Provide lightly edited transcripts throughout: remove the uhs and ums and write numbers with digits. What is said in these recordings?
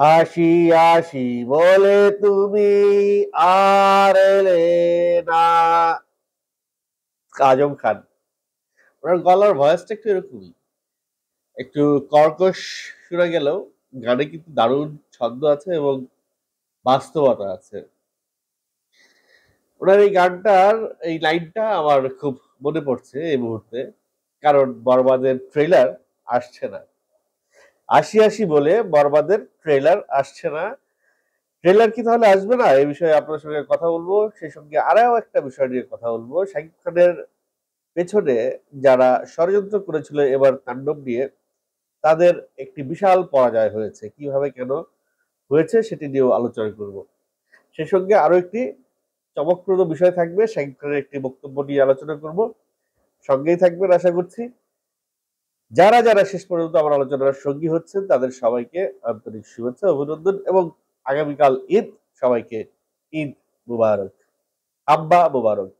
আসি আসি বলে তুমি আর এলে না। আজম খান। ওনার গলার ভয়েসটা একটু এরকমই, একটু কর্কশ শোনা গেলেও গানে কিন্তু দারুণ ছন্দ আছে এবং বাস্তবতা আছে। ওনার এই গানটার এই লাইনটা আমার খুব মনে পড়ছে এই মুহূর্তে, কারণ বরবাদের ট্রেলার আসছে না। আসি আসি বলে বরবাদের ট্রেলার আসছে না। ট্রেলার কি তাহলে আসবে না? এই বিষয়ে আপনার সঙ্গে কথা বলবো। সেই সঙ্গে আরো একটা বিষয় নিয়ে কথা বলবো। শাকিব খানের পেছনে যারা ষড়যন্ত্র করেছিল এবার তাণ্ডব নিয়ে, তাদের একটি বিশাল পরাজয় হয়েছে। কিভাবে কেন হয়েছে সেটি নিয়েও আলোচনা করব। সেই সঙ্গে আরো একটি চমকপ্রদ বিষয় থাকবে, শাকিব খানের একটি বক্তব্য নিয়ে আলোচনা করব। সঙ্গেই থাকবেন আশা করছি। যারা যারা শেষ পর্যন্ত আমার আলোচনার সঙ্গী হচ্ছেন তাদের সবাইকে আন্তরিক শুভেচ্ছা, অভিনন্দন এবং আগামীকাল ঈদ। সবাইকে ঈদ মুবারক, আব্বা মুবারক।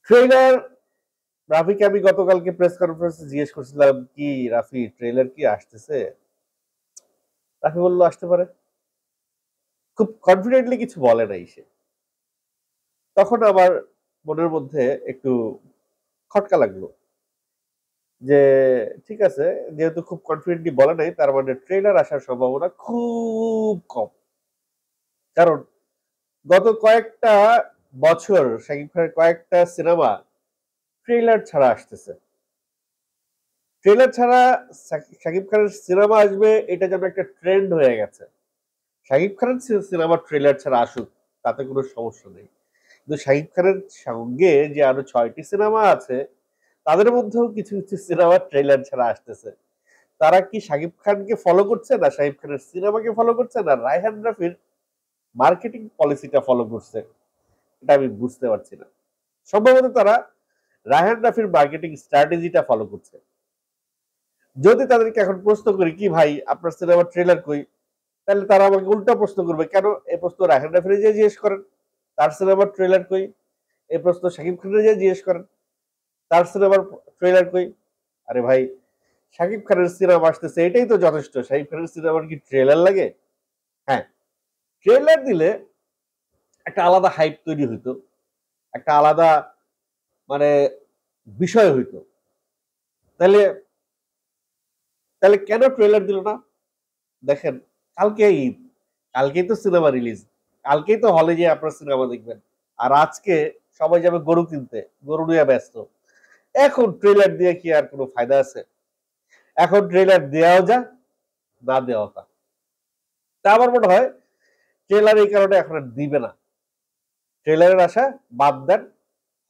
ট্রেলার, রাফিকে আমি গতকালকে প্রেস কনফারেন্সে জিজ্ঞেস করছিলাম, কি রাফি ট্রেলার কি আসতেছে? রাফি বললো আসতে পারে। খুব কনফিডেন্টলি কিছু বলে নাই সে। তখন আমার মনের মধ্যে একটু খটকা লাগলো যে ঠিক আছে, যেহেতু খুব কনফিডেন্টলি বলে নাই তার মানে ট্রেলার আসার সম্ভাবনা খুব কম। কারণ গত কয়েকটা বছর শাকিব খানের কয়েকটা সিনেমা ট্রেলার ছাড়া আসতেছে। ট্রেলার ছাড়া শাকিব খানের সিনেমা আসবে এটা যেন একটা ট্রেন্ড হয়ে গেছে। শাকিব খানের সিনেমা ট্রেলার ছাড়া আসুক, তাতে কোনো সমস্যা নেই। কিন্তু শাকিব খানের সঙ্গে যে আরো ৬টি সিনেমা আছে তাদের মধ্যেও কিছু কিছু সিনেমা ট্রেলার ছাড়া আসতেছে। তারা কি শাকিব খানকে ফলো করছে, না শাকিব খানের সিনেমাকে ফলো করছে, না রায়হান রাফির মার্কেটিং পলিসিটা ফলো করছে? এটা আমি বুঝতে পারছি না। সম্ভবত তারা রায়হান রাফির মার্কেটিং স্ট্র্যাটেজিটা ফলো করছে। যদি তাদেরকে এখন প্রশ্ন করি, কি ভাই আপনার সিনেমার ট্রেলার কই, তাহলে তারা আমাকে উল্টা প্রশ্ন করবে, কেন এই প্রশ্ন রায়হান রাফির যে জিজ্ঞেস করেন তার সিনেমার ট্রেলার কই, এই প্রশ্ন শাকিব খানের যে জিজ্ঞেস করেন তার সিনেমার ট্রেলার কই। আরে ভাই, শাকিব খানের সিনেমা আসতেছে এটাই তো যথেষ্ট। শাকিব খানের সিনেমার কি ট্রেলার লাগে? হ্যাঁ, ট্রেলার দিলে একটা আলাদা হাইপ তৈরি হইতো, একটা আলাদা মানে বিষয় হইতো। তাহলে তাহলে কেন ট্রেলার দিল না? দেখেন, কালকে ঈদ, কালকেই তো সিনেমা রিলিজ, কালকেই তো হলে যেয়ে আপনার সিনেমা দেখবেন। আর আজকে সবাই যাবে গরু কিনতে, গরু নিয়ে ব্যস্ত। এখন ট্রেলার দিয়ে কি আর কোনো ফায়দা আছে? এখন ট্রেলার দেওয়াও যা, না দেওয়া তা। তা আমার মনে হয় ট্রেলার এই কারণে এখন আর দিবে না। ট্রেলারের আশা বাদ দেন,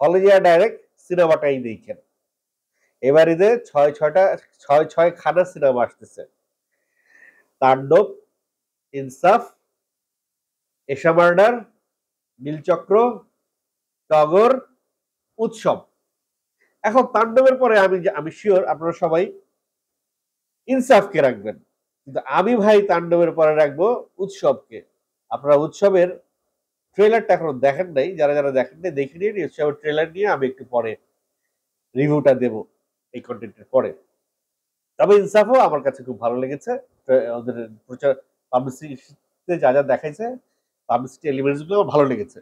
হলে গিয়ে ডাইরেক্ট সিনেমাটাই দেখেন। এবার ঈদে ছয় ছয় খানা সিনেমা আসতেছে। তাণ্ডব, ইনসাফ, এশা মার্ডার, নীলচক্র, টগর, উৎসব। এখন তাণ্ডবের পরে আমি শিওর আপনারা সবাই ইনসাফকে রাখবেন, কিন্তু আমি ভাই তাণ্ডবের পরে রাখবো উৎসবকে। আপনারা উৎসবের ট্রেলারটা এখনো দেখেন নাই, যারা যারা দেখেন নাই দেখে নিন। উৎসবের ট্রেলার নিয়ে আমি একটু পরে রিভিউটা দেব এই কন্টেন্টের পরে। তবে ইনসাফও আমার কাছে খুব ভালো লেগেছে। ওদের প্রচার পাবলিসিটিতে যা যা দেখাইছে, পাবলিসিটি এলিমেন্টস গুলো আমার ভালো লেগেছে।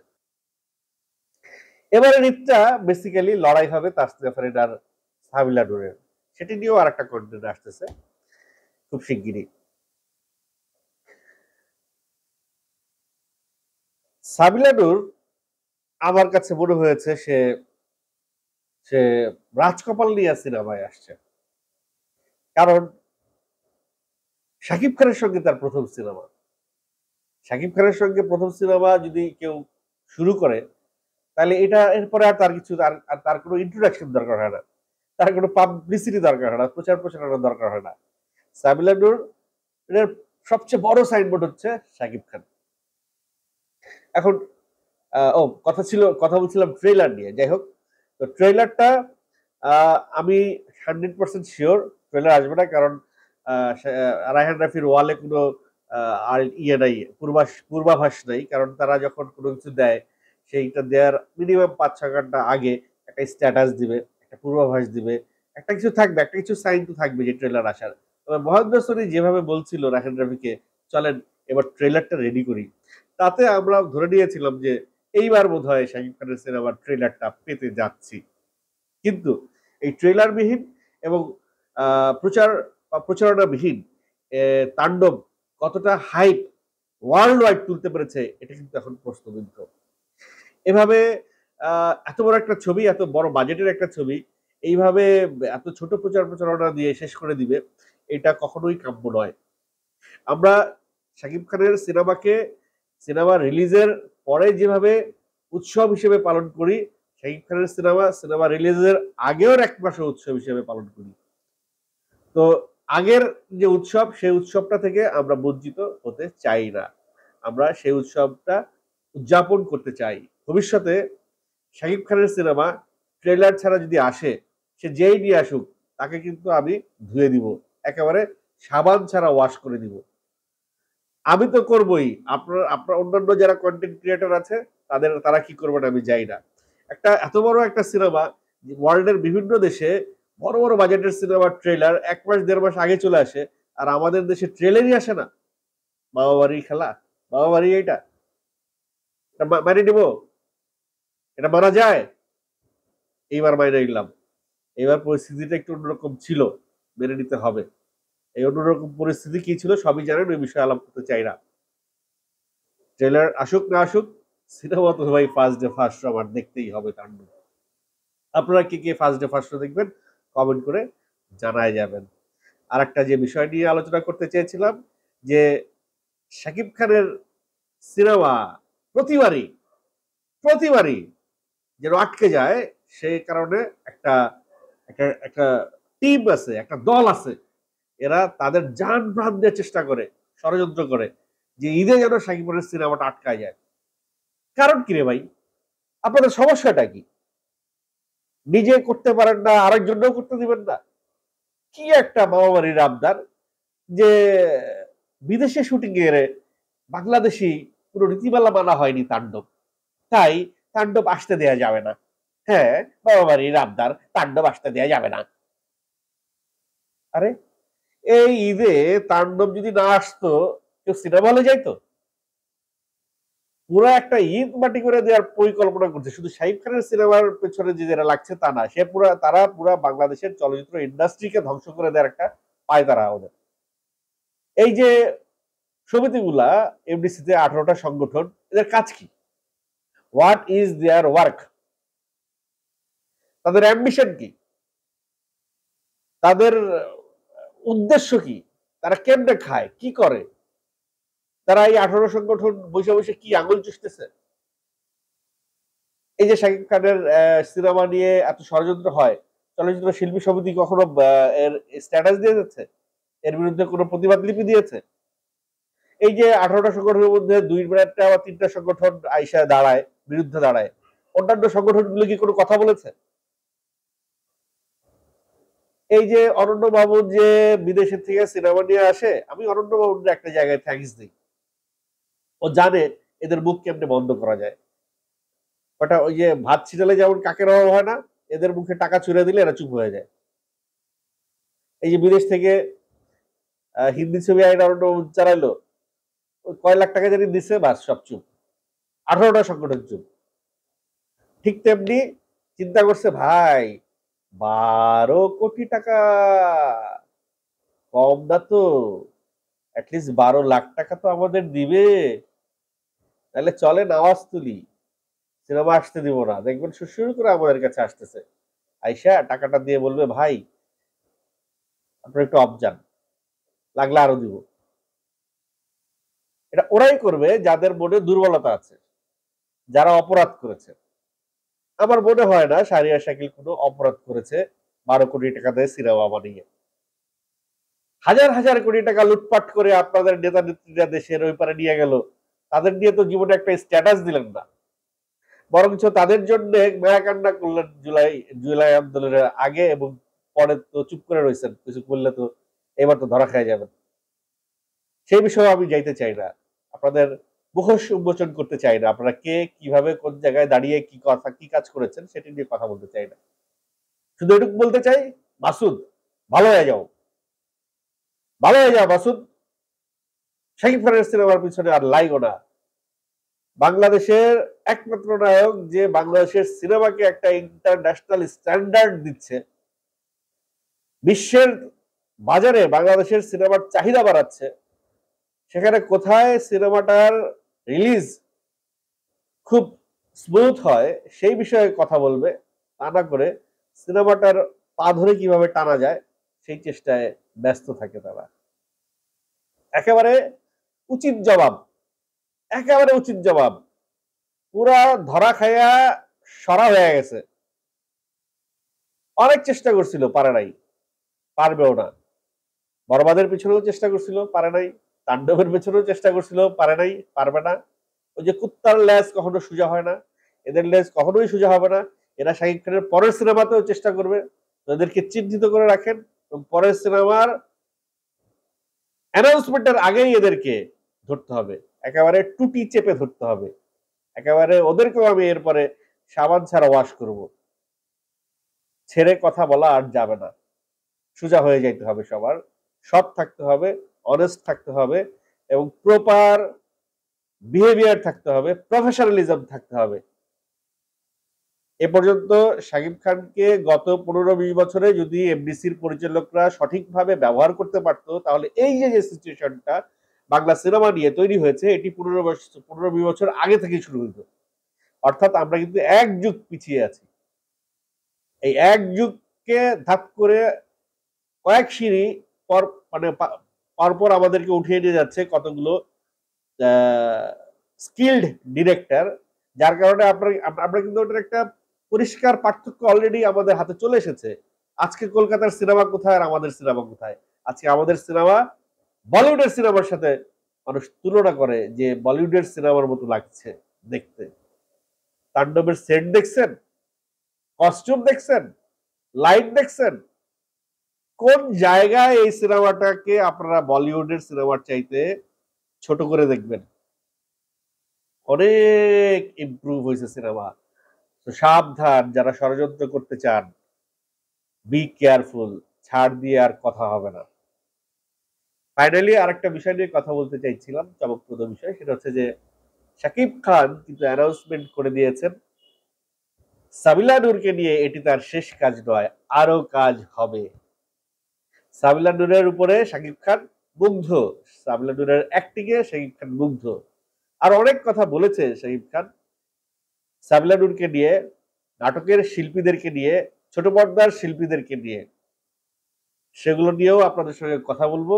এবারে ঈদটা বেসিক্যালি লড়াই হবে তাসনিয়া ফারিন আর সাবিলা নূরের। সেটি নিয়েও আর একটা কন্টেন্ট আসতেছে খুব শিগগিরই। সাবিলা নূর আমার কাছে মনে হয়েছে সে সে রাজকপাল নিয়ে সিনেমায় আসছে। কারণ শাকিব খানের সঙ্গে তার প্রথম সিনেমা। শাকিব খানের সঙ্গে প্রথম সিনেমা যদি কেউ শুরু করে, তাহলে এটা এরপরে আর তার কিছু আর তার কোনো ইন্ট্রোডাকশন দরকার হয় না, তার কোনো পাবলিসিটি দরকার হয় না, প্রচার প্রচারণার দরকার হয় না। সাবিলা নূর এর সবচেয়ে বড় সাইনবোর্ড হচ্ছে শাকিব খান। এখন ও কথা বলছিলাম ট্রেলার নিয়ে। যাই হোক, তো ট্রেলারটা আমি 100% শিওর ট্রেলার আসবে না, কারণ রায়হান রাফির ওয়ালে কোনো আর ইয়ে নাই, পূর্বাভাস নাই। কারণ তারা যখন কোনো কিছু দেয়, সেইটা দেওয়ার মিনিমাম ৫-৬ ঘন্টা আগে একটা স্ট্যাটাস দিবে, একটা পূর্বাভাস দিবে, একটা কিছু থাকবে, একটা কিছু সাইন তো থাকবে যে ট্রেলার আসার। তবে মহেন্দ্র সোনি যেভাবে বলছিল রাখেন রাফিকে, চলেন এবার ট্রেলারটা রেডি করি, তাতে আমরা ধরে নিয়েছিলাম যে এইবার বোধহয় শাকিব খানের সিনেমার ট্রেলারটা পেতে যাচ্ছি। কিন্তু এই ট্রেলারবিহীন এবং প্রচারণাবিহীন তাণ্ডব কতটা হাইপ ওয়ার্ল্ড ওয়াইড তুলতে পেরেছে এটা কিন্তু এখন প্রশ্নবিদ্ধ। এভাবে এত বড় একটা ছবি, এত বড় বাজেটের একটা ছবি এইভাবে এত ছোট প্রচারণা দিয়ে শেষ করে দিবে, এটা কখনোই কাম্য নয়। আমরা শাকিব খানের সিনেমা রিলিজের পরে যেভাবে উৎসব হিসেবে পালন করি, শাকিব খানের সিনেমা রিলিজের আগেও এক মাসে উৎসব হিসেবে পালন করি। তো আগের যে উৎসব, সেই উৎসবটা থেকে আমরা বঞ্চিত হতে চাই না। আমরা সেই উৎসবটা উদযাপন করতে চাই। ভবিষ্যতে শাকিব খানের সিনেমা ট্রেলার ছাড়া যদি আসে, সে যেই নিয়ে আসুক তাকে কিন্তু আমি ধুয়ে দিব, একেবারে সাবান ছাড়া ওয়াশ করে দিব। আমি তো করবই, আপনার অন্যান্য যারা কন্টেন্ট ক্রিয়েটর আছে তারা কি করবেন আমি জানি না। এত বড় একটা সিনেমা ওয়ার্ল্ডের বিভিন্ন দেশে বড় বড় বাজেটের সিনেমার ট্রেলার 1 মাস 1.5 মাস আগে চলে আসে, আর আমাদের দেশে ট্রেলারই আসে না। মামা বাড়ির খেলা, মামা বাড়ি এটা মানিয়ে নিব, এটা মানা যায়? এইবার মাইনে নিলাম। এবার পরিস্থিতিটা একটু অন্যরকম ছিল, মেনে নিতে হবে। এই অন্যরকম পরিস্থিতি কি ছিল সবই জানেন, ওই বিষয়ে আলাপ করতে চাই না। ট্রেলার আসুক না আসুক, সিনেমা তো ভাই ফার্স্ট ডে ফার্স্ট শো আমার দেখতেই হবে। তাণ্ডব। আপনারা কে ফার্স্ট ডে ফার্স্ট শো দেখবেন কমেন্ট করে জানায় যাবেন। আর একটা যে বিষয় নিয়ে আলোচনা করতে চেয়েছিলাম, যে শাকিব খানের সিনেমা প্রতিবারই যেন আটকে যায়, সেই কারণে একটা একটা একটা টিম আছে, একটা দল আছে, এরা তাদের জান প্রাণ দিয়ে চেষ্টা করে, ষড়যন্ত্র করে যে ঈদে যেন শাকিব খানের সিনেমাটা আটকায় যায়। কারণ কি রে ভাই, আপনাদের সমস্যাটা কি? নিজে করতে পারেন না, আরেকজনও করতে দিবেন না? কি একটা মামাবাড়ির আবদার যে বিদেশে শুটিং এর বাংলাদেশি পুরো রীতিমালা মানা হয়নি তাণ্ডব, তাই তাণ্ডব আসতে দেয়া যাবে না। হ্যাঁ, মামাবাড়ির আবদার, তাণ্ডব আসতে দেয়া যাবে না। আরে এই ঈদে তাণ্ডব যদি না আসতো, কেউ সিনেমা হলে যাইতো? পুরো একটা ঈদ মাটি করে দেওয়ার পরিকল্পনা করছে। শুধু শাহিদ খানের সিনেমার পেছনে যে যারা লাগছে তা না, তারা পুরা বাংলাদেশের চলচ্চিত্র ইন্ডাস্ট্রিকে ধ্বংস করে দেওয়ার একটা পায়তারা ওদের। এই যে সমিতিগুলা, এফডিসিতে 18টা সংগঠন, এদের কাজ কি? What is their work? তাদের অ্যাম্বিশন কি? তাদের উদ্দেশ্য কি? তারা কেমনে খায়, কি করে? তারা এই 18 সংগঠন বসে বসে কি আঙুল চুষতেছে? এই যে শাকিব খানের সিনেমা নিয়ে এত ষড়যন্ত্র হয়, চলচ্চিত্র শিল্পী সমিতি কখনো এর স্ট্যাটাস দিয়ে যাচ্ছে? এর বিরুদ্ধে কোনো প্রতিবাদ লিপি দিয়েছে? এই যে 18টা সংগঠনের মধ্যে 2টা বা 3টা সংগঠন আইসা দাঁড়ায়, বিরুদ্ধে দাঁড়ায়, অন্যান্য সংগঠনগুলো কি কোনো কথা বলেছে? এই যে অনন্য মামুন যে বিদেশের থেকে সিনেমা নিয়ে আসে, আমি অনন্য মামুনের একটা জায়গায় থ্যাঙ্কস দিই। ও জানে এদের মুখ কেমনে বন্ধ করা যায়। ওটা ওই যে ভাত ছিটালে যেমন কাকের অভাব হয় না, এদের মুখে টাকা ছুড়ে দিলে এরা চুপ হয়ে যায়। এই যে বিদেশ থেকে হিন্দি ছবি আইন অনন্য মামুন চালাইলো, ওই কয় লাখ টাকা জানি দিছে, বাস সব চুপ। 18টা সংগঠন চুপ। ঠিক তেমনি চিন্তা করছে ভাই, 12 কোটি টাকা কম না তো, অ্যাটলিস্ট 12 লাখ টাকা তো আমাদের দিবে, তাহলে চলেন আওয়াজ তুলি, সিনেমা আসতে দিব না, দেখবেন সুর করে আমাদের কাছে আসতেছে, আইসা টাকাটা দিয়ে বলবে ভাই আপনার একটু অফ যান, লাগলে আরো দিব। এটা ওরাই করবে যাদের মনে দুর্বলতা আছে, যারা অপরাধ করেছে। আমার মনে হয় না শাহরিয়ার শাকিল কোনো অপরাধ করেছে 12 কোটি টাকা দিয়ে সিনেমা বানিয়ে। হাজার হাজার কোটি টাকা লুটপাট করে আপনাদের নেতা নেত্রীরা দেশের ওই পারে নিয়ে গেল, তাদের নিয়ে তো জীবনে একটা স্ট্যাটাস দিলেন না, বরঞ্চ তাদের জন্য মায়া কান্না করলেন জুলাই আন্দোলনের আগে এবং পরে তো চুপ করে রয়েছেন, কিছু করলে তো এবার তো ধরা খেয়ে যাবেন। সেই বিষয়ে আমি যাইতে চাই না, আপনাদের মুখোশ উন্মোচন করতে চাই না, আপনারা কে কিভাবে কোন জায়গায় দাঁড়িয়ে কি কথা কি কাজ করেছেন সেটি নিয়ে কথা বলতে চাই না। শুধু এটুকু বলতে চাই, মাসুদ ভালো হয়ে যাও। ভালো হয়ে যাও মাসুদ, শাকিব খানের সিনেমার পিছনে আর লাইগো না। বাংলাদেশের একমাত্র নায়ক যে বাংলাদেশের সিনেমাকে একটা ইন্টারন্যাশনাল স্ট্যান্ডার্ড দিচ্ছে, বিশ্বের বাজারে বাংলাদেশের সিনেমার চাহিদা বাড়াচ্ছে, সেখানে কোথায় সিনেমাটার রিলিজ খুব স্মুথ হয় সেই বিষয়ে কথা বলবে, তা না করে সিনেমাটার পা ধরে কিভাবে টানা যায় সেই চেষ্টায় ব্যস্ত থাকে তারা। একেবারে উচিত জবাব, একেবারে উচিত জবাব। পুরা ধরা খাইয়া সরা হয়ে গেছে। অনেক চেষ্টা করছিল, পারে নাই, পারবেও না। বরবাদের পিছনেও চেষ্টা করছিল, পারে নাই। তাণ্ডবের পেছনেও চেষ্টা করছিল, পারে নাই, পারবে না। ওই যে কুত্তার লেজ কখনো সোজা হয় না, এদের লেজ কখনোই সোজা হবে না। এরা শাকিব খানের পরের সিনেমাতেও চেষ্টা করবে। এদেরকে চিহ্নিত করে রাখেন এবং পরের সিনেমার অ্যানাউন্সমেন্টের আগেই এদেরকে ধরতে হবে, একেবারে টুটি চেপে ধরতে হবে। একেবারে ওদেরকেও আমি এরপরে সাবান ছাড়া ওয়াশ করব। ছেড়ে কথা বলা আর যাবে না, সোজা হয়ে যাইতে হবে সবার, সৎ থাকতে হবে, অনেস্ট থাকতে হবে এবং প্রপার বিহেভিয়ার থাকতে হবে, প্রফেশনালিজম থাকতে হবে। এ পর্যন্ত শাকিব খানকে গত 15-20 বছরে যদি এফডিসির পরিচালকরা সঠিকভাবে ব্যবহার করতে পারতো, তাহলে এই যে সিচুয়েশনটা বাংলা সিনেমা নিয়ে তৈরি হয়েছে, এটি 15-20 বছর আগে থেকে শুরু হইতো। অর্থাৎ আমরা কিন্তু এক যুগ পিছিয়ে আছি। এই এক যুগকে ধাপ করে কয়েক সিঁড়ি পর, মানে পরপর আমাদেরকে উঠিয়ে নিয়ে যাচ্ছে কতগুলো স্কিলড ডিরেক্টর, যার কারণে আমরা কিন্তু ওটার একটা পরিষ্কার পার্থক্য অলরেডি আমাদের হাতে চলে এসেছে। আজকে কলকাতার সিনেমা কোথায় আর আমাদের সিনেমা কোথায়? আজকে আমাদের সিনেমা বলিউডের সিনেমার সাথে মানুষ তুলনা করে যে বলিউডের সিনেমার মতো লাগছে দেখতে। তাণ্ডবের সেট দেখছেন, কস্টিউম দেখছেন, লাইট দেখছেন, কোন জায়গায় এই সিনেমাটাকে আপনারা বলিউডের সিনেমার চাইতে ছোট করে দেখবেন? অনেক ইমপ্রুভ হয়েছে সিনেমা। তো সাবধান, যারা ষড়যন্ত্র করতে চান, বি কেয়ারফুল, ছাড় দিয়ে আর কথা হবে না। ফাইনালি আরেকটা বিষয় নিয়ে কথা বলতে চাইছিলাম, চমকপ্রদ বিষয়, সেটা হচ্ছে যে শাকিব খান কিন্তু অ্যানাউন্সমেন্ট করে দিয়েছেন সাবিলা নূরকে নিয়ে এটি তার শেষ কাজ নয়, আরো কাজ হবে। সাবিলা নূরের উপরে শাকিব খান মুগ্ধ, সাবিলা নূরের অ্যাক্টিং এ শাকিব খান মুগ্ধ। আর অনেক কথা বলেছে শাকিব খান সাবিলা নূরকে নিয়ে, নাটকের শিল্পীদেরকে নিয়ে, ছোট পর্দার শিল্পীদেরকে নিয়ে। সেগুলো নিয়েও আপনাদের সঙ্গে কথা বলবো,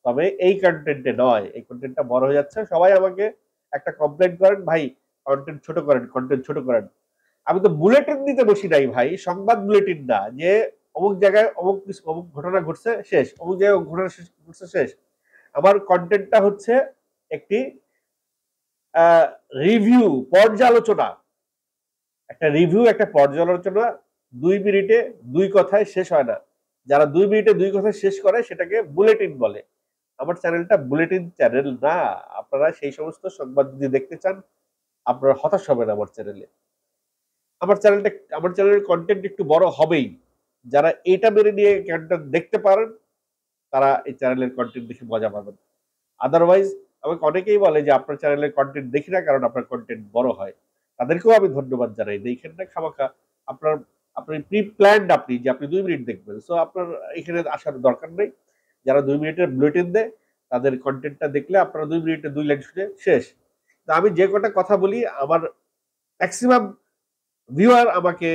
তবে এই কন্টেন্টে নয়। এই কন্টেন্টটা বড় হয়ে যাচ্ছে। সবাই আমাকে একটা কমপ্লেন করেন, ভাই কন্টেন্ট ছোট করেন, কন্টেন্ট ছোট করেন। আমি তো বুলেটিন দিতে বসি নাই ভাই, সংবাদ বুলেটিন না যে অমুক জায়গায় অমুক কিছু অমুক ঘটনা ঘটছে শেষ, অমুক জায়গায় ঘটনা ঘটছে শেষ। আমার কন্টেন্টটা হচ্ছে একটি রিভিউ, পর্যালোচনা। একটা রিভিউ, একটা পর্যালোচনা 2 মিনিটে 2 কথায় শেষ হয় না। যারা 2 মিনিটে 2 কথায় শেষ করে সেটাকে বুলেটিন বলে। আমার চ্যানেলটা বুলেটিন চ্যানেল না। আপনারা সেই সমস্ত সংবাদ যদি দেখতে চান, আপনারা হতাশ হবেন আমার চ্যানেলে। আমার চ্যানেলের কন্টেন্ট একটু বড় হবেই। যারা এটা মেনে নিয়ে কন্টেন্ট দেখতে পারেন, তারা এই চ্যানেলের কন্টেন্ট দেখে মজা পাবেন। আদারওয়াইজ আমাকে অনেকেই বলে যে আপনার চ্যানেলের কন্টেন্ট দেখি না, কারণ আপনার কন্টেন্ট বড় হয়। তাদেরকেও আমি ধন্যবাদ জানাই। দেখেন না খামাখা, আপনার আপনি প্রি প্ল্যান্ড, আপনি যে আপনি 2 মিনিট দেখবেন, সো আপনার এখানে আসার দরকার নেই। যারা 2 মিনিটের বুলেটিন দেয় তাদের কন্টেন্টটা দেখলে আপনারা 2 মিনিটে 2 লাইন শুনে শেষ। তো আমি যে কটা কথা বলি, আমার ম্যাক্সিমাম ভিউয়ার আমাকে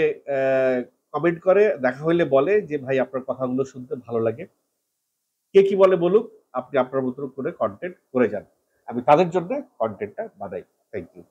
কমেন্ট করে, দেখা হইলে বলে যে ভাই আপনার কথাগুলো শুনতে ভালো লাগে। কে কি বলে বলুক, আপনি আপনার মতো করে কন্টেন্ট করে যান। আমি তাদের জন্য কন্টেন্টটা বানাই। Thank you.